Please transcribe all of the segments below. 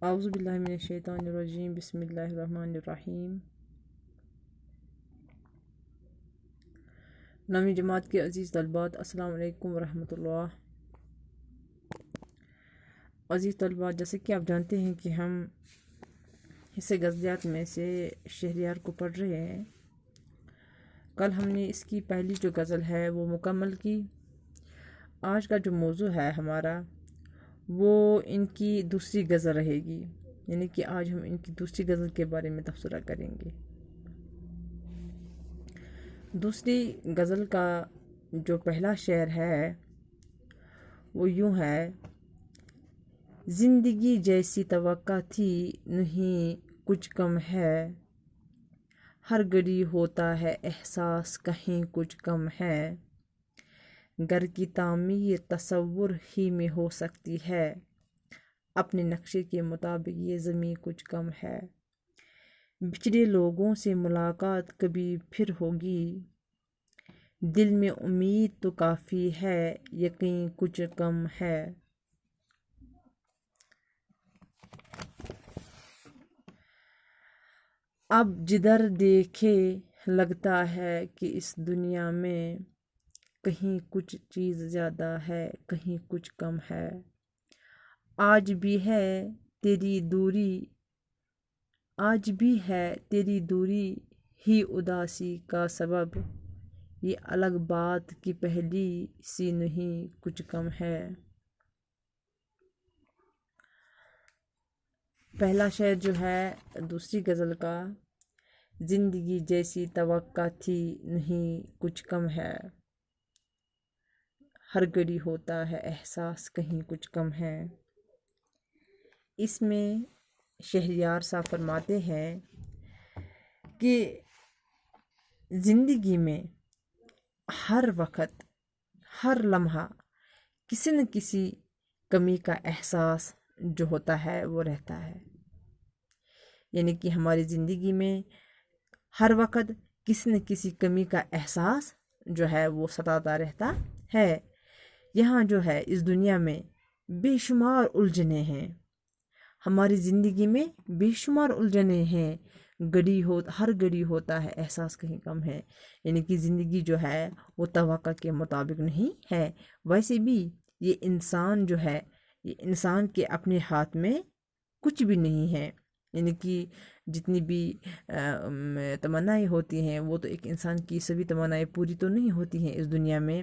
اعوذ باللہ من الشیطان الرجیم، بسم اللہ الرحمن الرحیم۔ نویں جماعت کے عزیز طلبات، السلام علیکم ورحمۃ اللہ۔ عزیز طلبات، جیسے کہ آپ جانتے ہیں کہ ہم حصے غزلیات میں سے شہریار کو پڑھ رہے ہیں۔ کل ہم نے اس کی پہلی جو غزل ہے وہ مکمل کی۔ آج کا جو موضوع ہے ہمارا وہ ان کی دوسری غزل رہے گی، یعنی کہ آج ہم ان کی دوسری غزل کے بارے میں تبصرہ کریں گے۔ دوسری غزل کا جو پہلا شعر ہے وہ یوں ہے: زندگی جیسی توقع تھی نہیں کچھ کم ہے، ہر گھڑی ہوتا ہے احساس کہیں کچھ کم ہے، گھر کی تعمیر تصور ہی میں ہو سکتی ہے، اپنے نقشے کے مطابق یہ زمیں کچھ کم ہے، بچھڑے لوگوں سے ملاقات کبھی پھر ہوگی، دل میں امید تو کافی ہے یقین کچھ کم ہے۔ اب جدھر دیکھے لگتا ہے کہ اس دنیا میں کہیں کچھ چیز زیادہ ہے کہیں کچھ کم ہے، آج بھی ہے تیری دوری ہی اداسی کا سبب، یہ الگ بات کی پہلی سی نہیں کچھ کم ہے۔ پہلا شعر جو ہے دوسری غزل کا: زندگی جیسی توقع تھی نہیں کچھ کم ہے، ہر گھڑی ہوتا ہے احساس کہیں کچھ کم ہے۔ اس میں شہریار صاحب فرماتے ہیں کہ زندگی میں ہر وقت ہر لمحہ کسی نہ کسی کمی کا احساس جو ہوتا ہے وہ رہتا ہے، یعنی کہ ہماری زندگی میں ہر وقت کسی نہ کسی کمی کا احساس جو ہے وہ ستاتا رہتا ہے۔ یہاں جو ہے اس دنیا میں بے شمار الجھنیں ہیں، ہماری زندگی میں بے شمار الجھنیں ہیں، ہر گھڑی ہوتا ہے احساس کہیں کم ہے، یعنی کہ زندگی جو ہے وہ توقع کے مطابق نہیں ہے۔ ویسے بھی یہ انسان جو ہے، یہ انسان کے اپنے ہاتھ میں کچھ بھی نہیں ہے، یعنی کہ جتنی بھی تمنائیں ہوتی ہیں وہ تو ایک انسان کی سبھی تمنائیں پوری تو نہیں ہوتی ہیں اس دنیا میں۔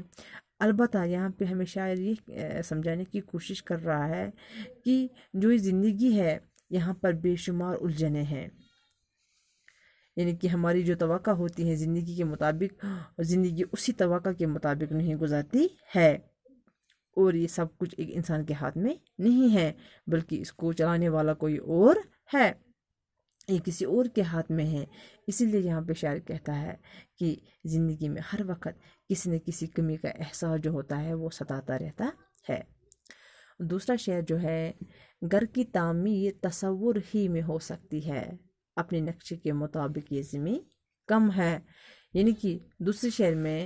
البتہ یہاں پہ ہمیں شاعر یہ سمجھانے کی کوشش کر رہا ہے کہ جو یہ زندگی ہے یہاں پر بے شمار الجھنیں ہیں، یعنی کہ ہماری جو توقع ہوتی ہے زندگی کے مطابق، زندگی اسی توقع کے مطابق نہیں گزرتی ہے، اور یہ سب کچھ ایک انسان کے ہاتھ میں نہیں ہے، بلکہ اس کو چلانے والا کوئی اور ہے، یہ کسی اور کے ہاتھ میں ہے۔ اسی لیے یہاں پہ شاعر کہتا ہے کہ زندگی میں ہر وقت کسی نہ کسی کمی کا احساس جو ہوتا ہے وہ ستاتا رہتا ہے۔ دوسرا شعر جو ہے: گھر کی تعمیر تصور ہی میں ہو سکتی ہے، اپنے نقشے کے مطابق یہ زمین کم ہے، یعنی کہ دوسرے شعر میں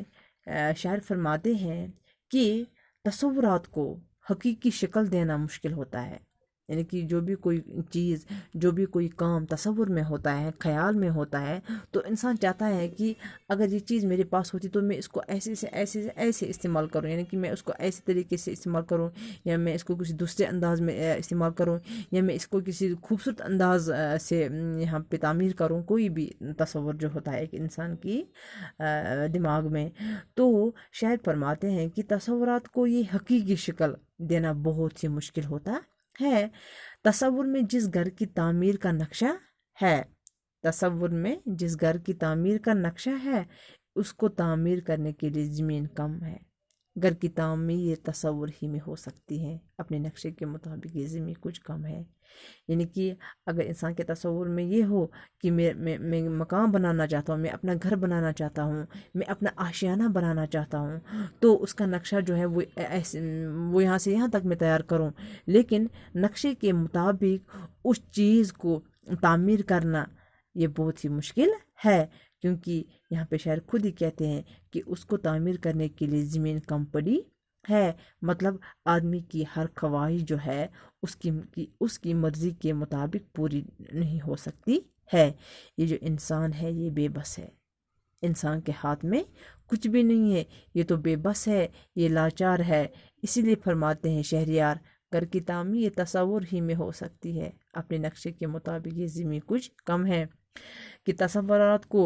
شاعر فرماتے ہیں کہ تصورات کو حقیقی شکل دینا مشکل ہوتا ہے، یعنی کہ جو بھی کوئی چیز، جو بھی کوئی کام تصور میں ہوتا ہے، خیال میں ہوتا ہے، تو انسان چاہتا ہے کہ اگر یہ چیز میرے پاس ہوتی تو میں اس کو ایسے استعمال کروں، یعنی کہ میں اس کو ایسے طریقے سے استعمال کروں، یا میں اس کو کسی دوسرے انداز میں استعمال کروں، یا میں اس کو کسی خوبصورت انداز سے یہاں پہ تعمیر کروں، کوئی بھی تصور جو ہوتا ہے ایک انسان کی دماغ میں۔ تو شاعر فرماتے ہیں کہ تصورات کو یہ حقیقی شکل دینا بہت ہی مشکل ہوتا ہے۔ تصور میں جس گھر کی تعمیر کا نقشہ ہے، اس کو تعمیر کرنے کے لیے زمین کم ہے، گھر کی تعمیر تصور ہی میں ہو سکتی ہے، اپنے نقشے کے مطابق یہ زمین کچھ کم ہے، یعنی کہ اگر انسان کے تصور میں یہ ہو کہ میں مکان بنانا چاہتا ہوں، میں اپنا گھر بنانا چاہتا ہوں، میں اپنا آشیانہ بنانا چاہتا ہوں، تو اس کا نقشہ جو ہے وہ یہاں سے یہاں تک میں تیار کروں، لیکن نقشے کے مطابق اس چیز کو تعمیر کرنا یہ بہت ہی مشکل ہے، کیونکہ یہاں پہ شاعر خود ہی کہتے ہیں کہ اس کو تعمیر کرنے کے لیے زمین کم پڑی ہے، مطلب آدمی کی ہر خواہش جو ہے اس کی مرضی کے مطابق پوری نہیں ہو سکتی ہے۔ یہ جو انسان ہے یہ بے بس ہے، انسان کے ہاتھ میں کچھ بھی نہیں ہے، یہ تو بے بس ہے، یہ لاچار ہے۔ اسی لیے فرماتے ہیں شہریار، گھر کی تعمیر یہ تصور ہی میں ہو سکتی ہے، اپنے نقشے کے مطابق یہ زمین کچھ کم ہے۔ کہ تصورات کو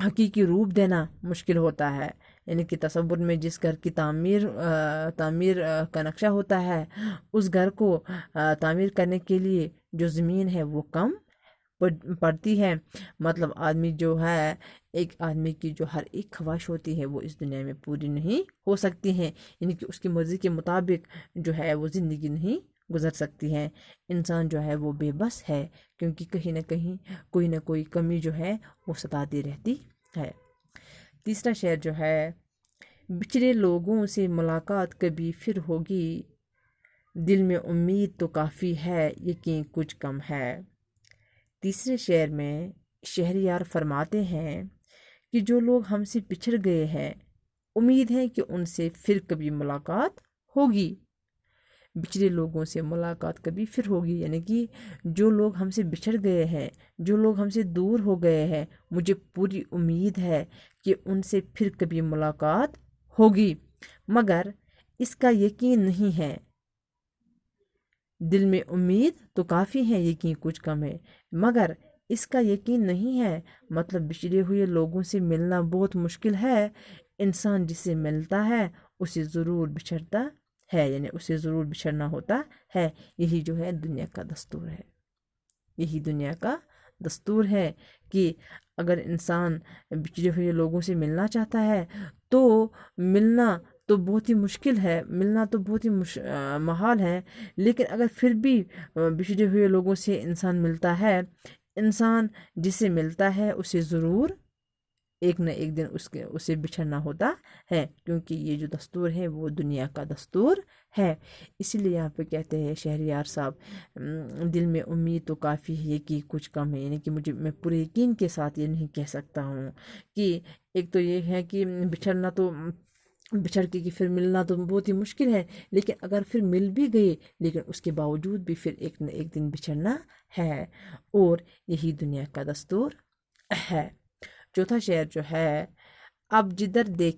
حقیقی روپ دینا مشکل ہوتا ہے، یعنی کہ تصور میں جس گھر کی تعمیر کا نقشہ ہوتا ہے، اس گھر کو تعمیر کرنے کے لیے جو زمین ہے وہ کم پڑتی ہے۔ مطلب آدمی جو ہے، ایک آدمی کی جو ہر ایک خواہش ہوتی ہے وہ اس دنیا میں پوری نہیں ہو سکتی ہیں، یعنی کہ اس کی مرضی کے مطابق جو ہے وہ زندگی نہیں گزر سکتی ہے۔ انسان جو ہے وہ بے بس ہے، کیونکہ کہیں نہ کوئی کمی جو ہے وہ ستاتی رہتی ہے۔ تیسرا شعر جو ہے، بچھڑے لوگوں سے ملاقات کبھی پھر ہوگی، دل میں امید تو کافی ہے، یقین کچھ کم ہے۔ تیسرے شعر میں شہریار فرماتے ہیں کہ جو لوگ ہم سے بچھڑ گئے ہیں، امید ہے کہ ان سے پھر کبھی ملاقات ہوگی۔ بچھڑے لوگوں سے ملاقات کبھی پھر ہوگی، یعنی کہ جو لوگ ہم سے بچھڑ گئے ہیں، جو لوگ ہم سے دور ہو گئے ہیں، مجھے پوری امید ہے کہ ان سے پھر کبھی ملاقات ہوگی، مگر اس کا یقین نہیں ہے۔ دل میں امید تو کافی ہے، یقین کچھ کم ہے، مگر اس کا یقین نہیں ہے۔ مطلب بچھڑے ہوئے لوگوں سے ملنا بہت مشکل ہے، انسان جس سے ملتا ہے اسے ضرور بچھڑتا ہے، یعنی اسے ضرور بچھڑنا ہوتا ہے۔ یہی جو ہے دنیا کا دستور ہے، یہی دنیا کا دستور ہے کہ اگر انسان بچھڑے ہوئے لوگوں سے ملنا چاہتا ہے تو ملنا تو بہت ہی مشکل ہے، ملنا تو بہت ہی محال ہے، لیکن اگر پھر بھی بچھڑے ہوئے لوگوں سے انسان ملتا ہے، انسان جس سے ملتا ہے اسے ضرور ایک نہ ایک دن اسے بچھڑنا ہوتا ہے، کیونکہ یہ جو دستور ہے وہ دنیا کا دستور ہے۔ اسی لیے یہاں پہ کہتے ہیں شہریار صاحب، دل میں امید تو کافی ہے کہ کچھ کم ہے، یعنی کہ میں پورے یقین کے ساتھ یہ نہیں کہہ سکتا ہوں کہ ایک تو یہ ہے کہ بچھڑ کے پھر ملنا تو بہت ہی مشکل ہے، لیکن اگر پھر مل بھی گئے لیکن اس کے باوجود بھی پھر ایک نہ ایک دن بچھڑنا ہے، اور یہی دنیا کا دستور ہے۔ چوتھا شعر جو ہے، اب جدھر دیکھ